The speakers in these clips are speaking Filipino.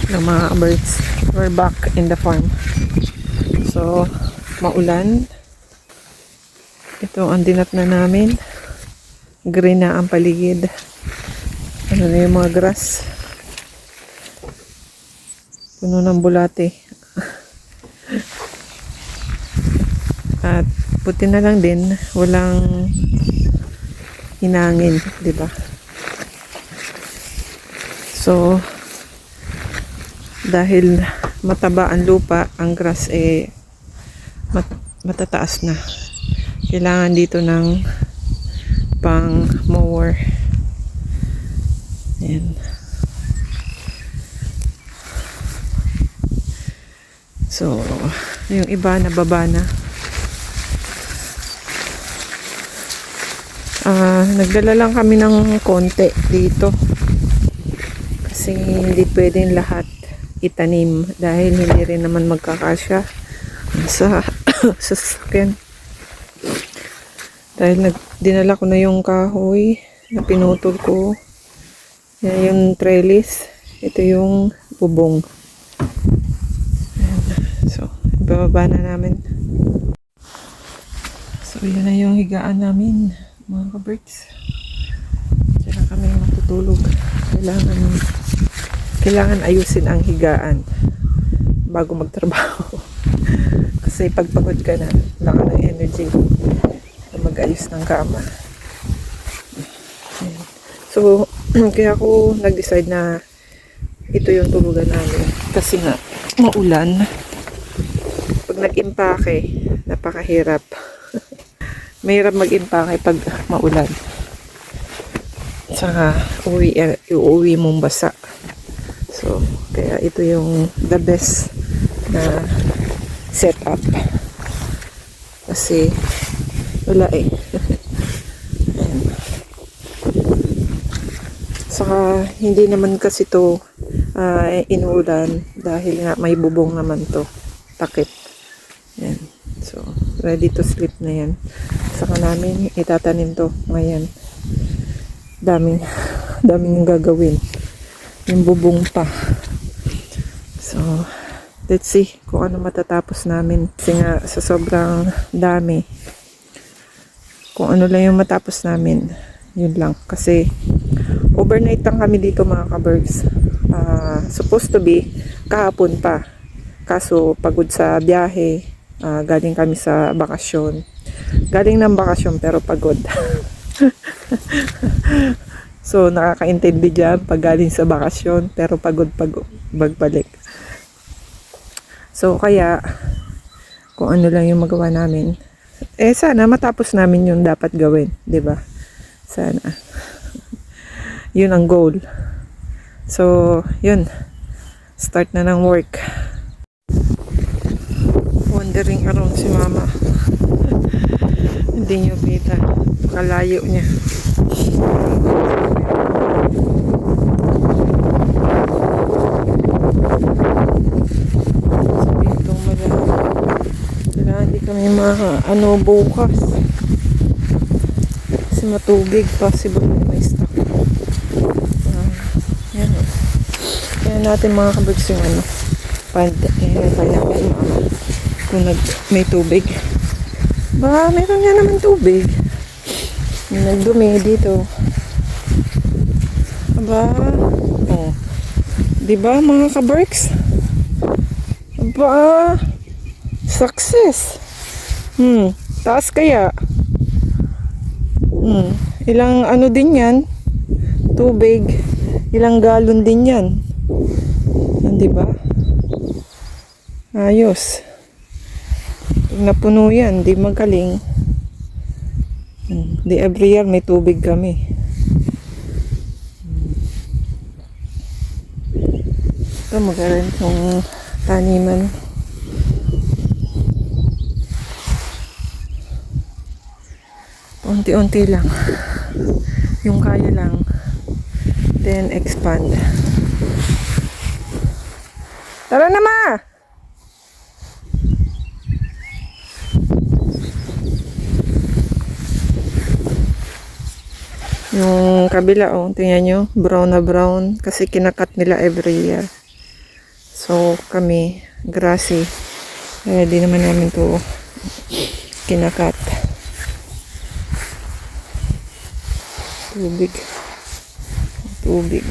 ng mga birds. We're back in the farm. So, maulan. Ito ang dinat na namin. Green na ang paligid. Ano na yung mga grass. Puno ng bulate. At puti na lang din. Walang hinangin, di ba? So, dahil mataba ang lupa, ang grass matataas na. Kailangan dito ng pang mower. Ayan. So, yung iba nababa na. Nagdala lang kami ng konti dito. Kasi hindi pwedeng lahat itanim dahil hindi rin naman magkakasya sa sasakyan. Dahil dinala ko na yung kahoy na pinutol ko. Yan yung trellis. Ito yung bubong. Ayan. So, ibababa na namin. So, yun na yung higaan namin, mga ka-birds. Diyan na kami matutulog. Kailangan ayusin ang higaan bago magtrabaho. Kasi pagpagod ka na, wala ka ng energy na mag-ayos ng kama. Ayan. So, kaya ako nag-decide na ito yung tulugan namin. Kasi nga, maulan. Pag nag-impake, napakahirap. Mahirap mag-impake pag maulan. Saka, uuwi mong basa. So, kaya ito yung the best na setup. Kasi, wala eh. Ayan. Saka, hindi naman kasi to inuulan dahil nga may bubong naman to. Takip. Ayan. So, ready to sleep na yan. Saka namin itatanim to ngayon. Daming yung gagawin. Yung bubong pa. So, let's see kung ano matatapos namin. Kasi nga, sa sobrang dami, kung ano lang yung matapos namin, yun lang. Kasi, overnight lang kami dito mga ka-birds. Supposed to be, kahapon pa. Kaso, pagod sa biyahe, galing kami sa bakasyon. Galing ng bakasyon, pero pagod. So, nakakaintindi dyan pag galing sa bakasyon, pero pagod magbalik. So, kaya, kung ano lang yung magawa namin, sana matapos namin yung dapat gawin, di ba? Sana. Yun ang goal. So, yun. Start na ng work. Wandering around si mama. Hindi nyo kita. Kalayo niya. Sabi itong hindi kami bukas. Kasi matubig. Possible na may stock. Yan o. Kaya natin mga kabirds yung kaya kung may tubig. Ba, meron nga naman tubig. May nagdumi dito. Aba, oh. Diba mga ka-birds? Aba, success. Taas kaya. Ilang ano din yan? Tubig. Ilang galon din yan. Diba? Ayos. Napuno yan, di magaling. Di every year may tubig kami. Ito magaling yung taniman. Unti-unti lang. Yung kaya lang. Then expand. Tara na ma! Yung kabila, oh, tingnan nyo, brown na brown. Kasi kinakat nila every year. So kami, grassy. Di naman namin to kinakat. Tubig. Tubig.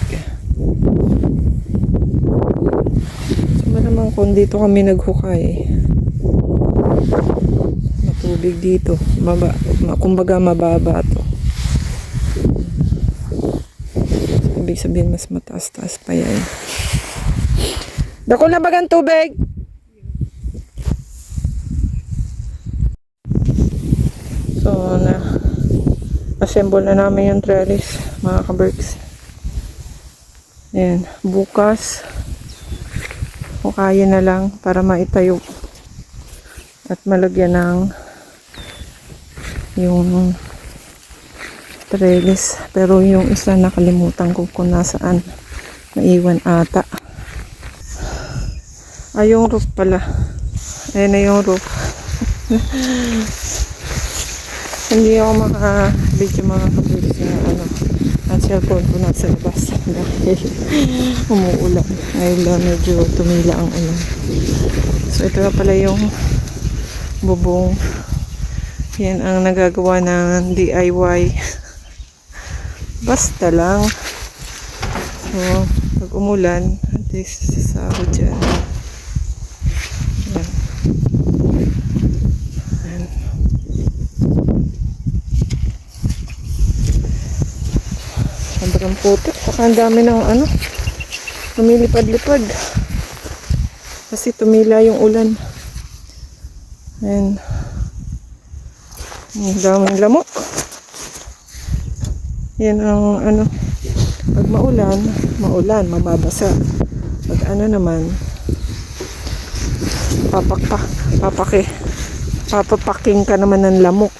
So malamang kung dito kami naghukay, matubig dito. Kumbaga mababa to. Ibig sabihin mas mataas-taas pa yan. Dako na bagang tubig! So, assemble na namin yung trellis, mga kaberks. Ayan, bukas, hukayin na lang para maitayo at malagyan ng yung trellis. Pero yung isa nakalimutan ko kung nasaan, naiwan ata. Yung roof pala. Ayan na yung roof. Hindi ako maka-video mga kaberks na ang cellphone ko nasa labas dahil umuulan. Ngayon lang medyo tumila ang ulan. So ito na pala yung bubong. Yan ang nagagawa ng DIY. Basta lang. So pag umulan, at least sasahod dyan. Yan. Sobrang putik. Saka ang dami ng lumilipad-lipad. Kasi tumila yung ulan. Ayan. Ang daming lamok. Yan ang pag maulan, mababasa. Pag naman, papapaking ka naman ng lamok.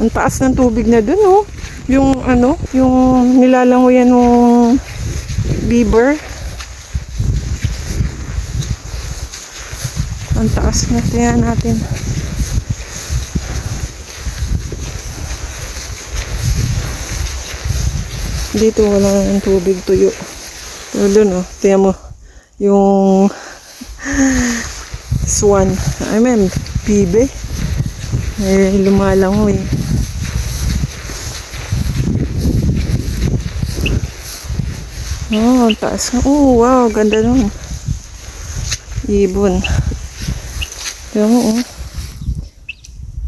Ang taas ng tubig na dun, oh. Yung nilalangoyan ng beaver. Ang taas na. Tingnan natin. Dito wala ng tubig, tuyo. Pero dun, oh. Tingnan mo. Yung swan. Bibe. Lumalangoy. Oh, taas nga. Oh, wow. Ganda nun. Ibon. Tignan mo, oh.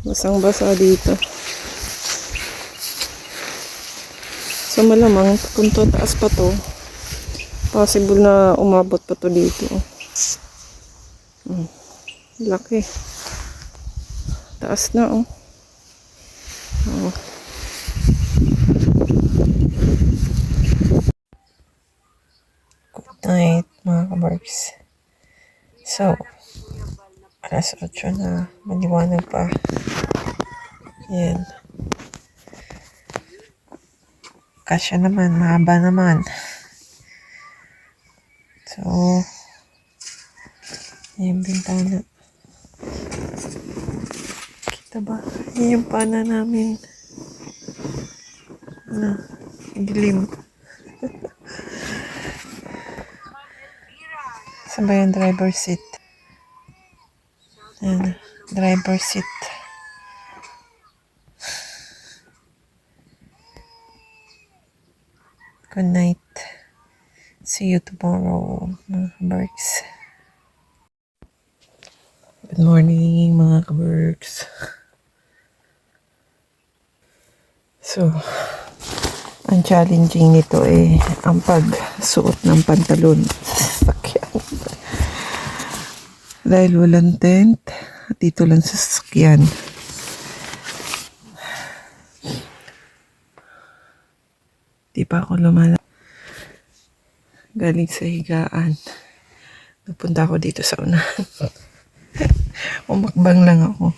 Basang-basa dito. So, malamang kung to taas pa to, possible na umabot pa to dito. Laki. Taas na, oh. Oh. Night mga kabarks. So, alas 8 na, maliwanag pa. Yan. Kasya naman, mahaba naman. So, yung bintana. Kita ba? Yan yung pana namin. Dilim. Saan ba yung driver seat? Ayan, driver seat. Good night. See you tomorrow, mga kaberks. Good morning, mga kaberks. So, ang challenging nito ang pagsuot ng pantalon sa sasakyan. Dahil walang tent, dito lang sa sasakyan. Di pa ako lumala. Galing sa higaan. Napunta ako dito sa unahan. Umakbang lang ako.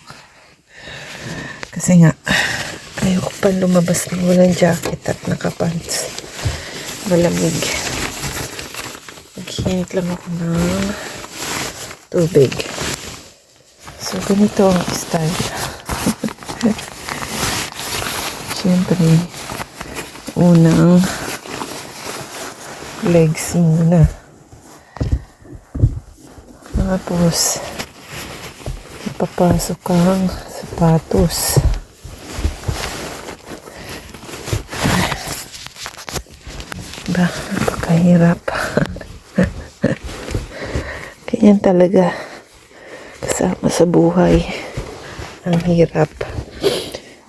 Kasi nga, ayoko pa lumabas ng walang jacket at nakapants. Malamig. Maghinit lang ako ng tubig. So, ganito ang style. Siyempre, unang legs muna. Tapos, ipapasok ang sapatos. Diba? Napakahirap. Ganyan talaga. Kasama sa buhay. Ang hirap.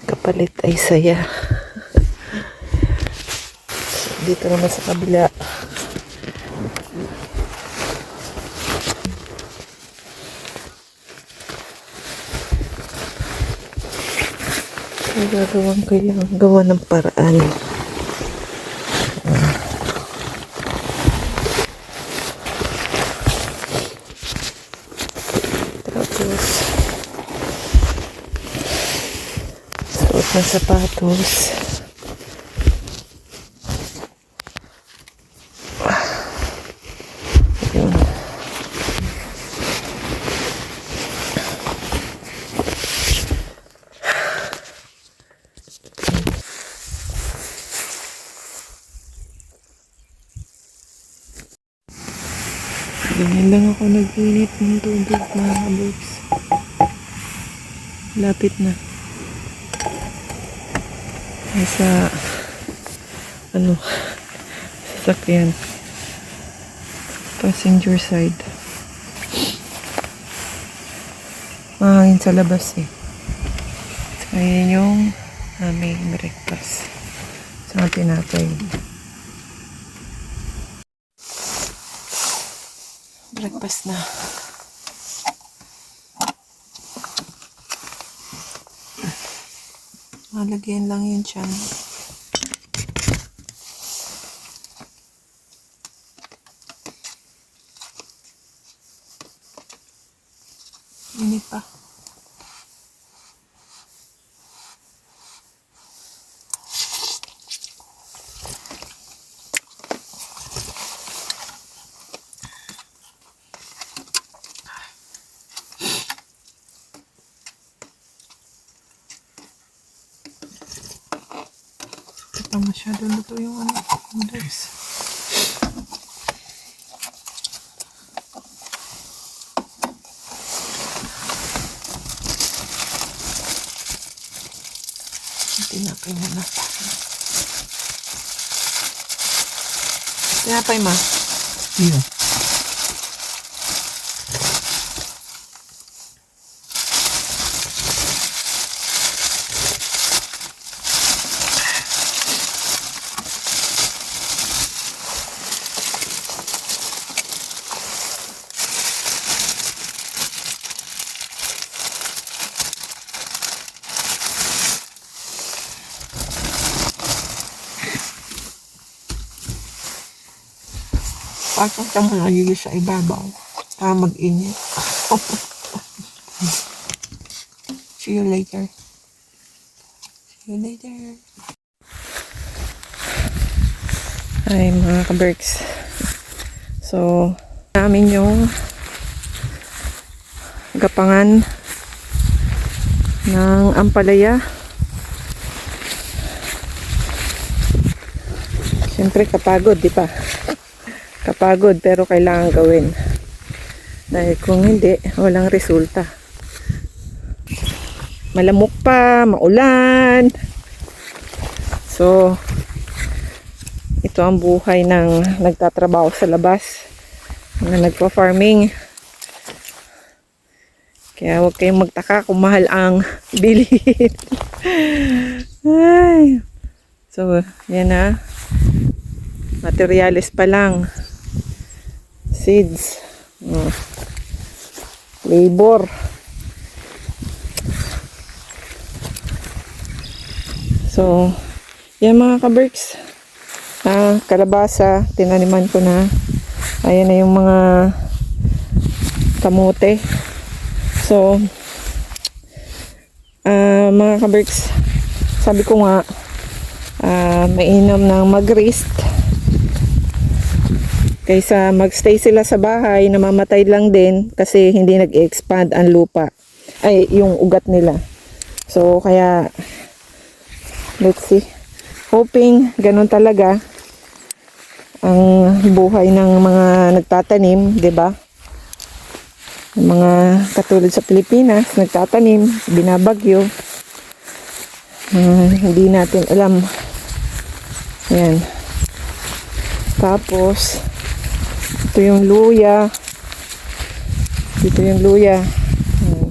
Kapalit ay saya. Dito naman sa kabila. Gagawin ko yung gawa ng paraan. Tapos suot ng sapatos. Yun. Ganyan lang ako nag-init ng tubig, mga kabuks. Lapit na. Sa sasakyan. Passenger side. Mahangin sa labas eh. So, ayan yung aming breakfast. Sa tinapay. Breakfast na. Malagyan lang yun siya. Init pa. Masyado na to yung noodles. Tinapay mo na. Tinapay ma? Yeah. Pasok ka muna yung sa ibabaw para mag-init. See you later. See you later. Ay mga ka-berks. So, namin yung gapangan ng ampalaya. Siyempre kapagod, di ba? Kapagod pero kailangan gawin. Dahil kung hindi, walang resulta. Malamok pa, maulan. So, ito ang buhay ng nagtatrabaho sa labas, na nagpa-farming. Kaya huwag kayong magtaka kung mahal ang bilhin. Ay. So, yan na. Materialis pa lang. Seeds. Labor. So, yan mga ka-berks. Kalabasa, tinaniman ko na. Ayan na yung mga kamote. So, mga ka-berks, sabi ko nga, mainam ng mag-rest kaysa magstay sila sa bahay, namamatay lang din kasi hindi nag-expand ang lupa, ay yung ugat nila. So kaya let's see, hoping ganun talaga ang buhay ng mga nagtatanim, 'di ba? Mga katulad sa Pilipinas, nagtatanim, binabagyo. Hindi natin alam. Ayan. Tapos, ito yung luya. Dito yung luya. Ayan.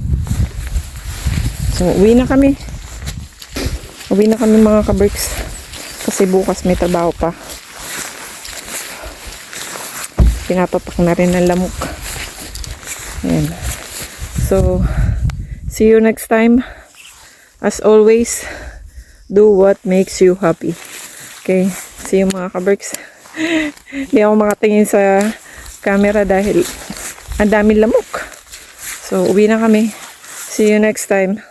So, uwi na kami. Uwi na kami mga kabricks. Kasi bukas may trabaho pa. Pinapapak na rin ng lamok. Ayan. So, see you next time. As always, do what makes you happy. Okay? See you mga kabricks. Hindi ako makatingin sa camera dahil ang daming lamok. So, uwi na kami. See you next time.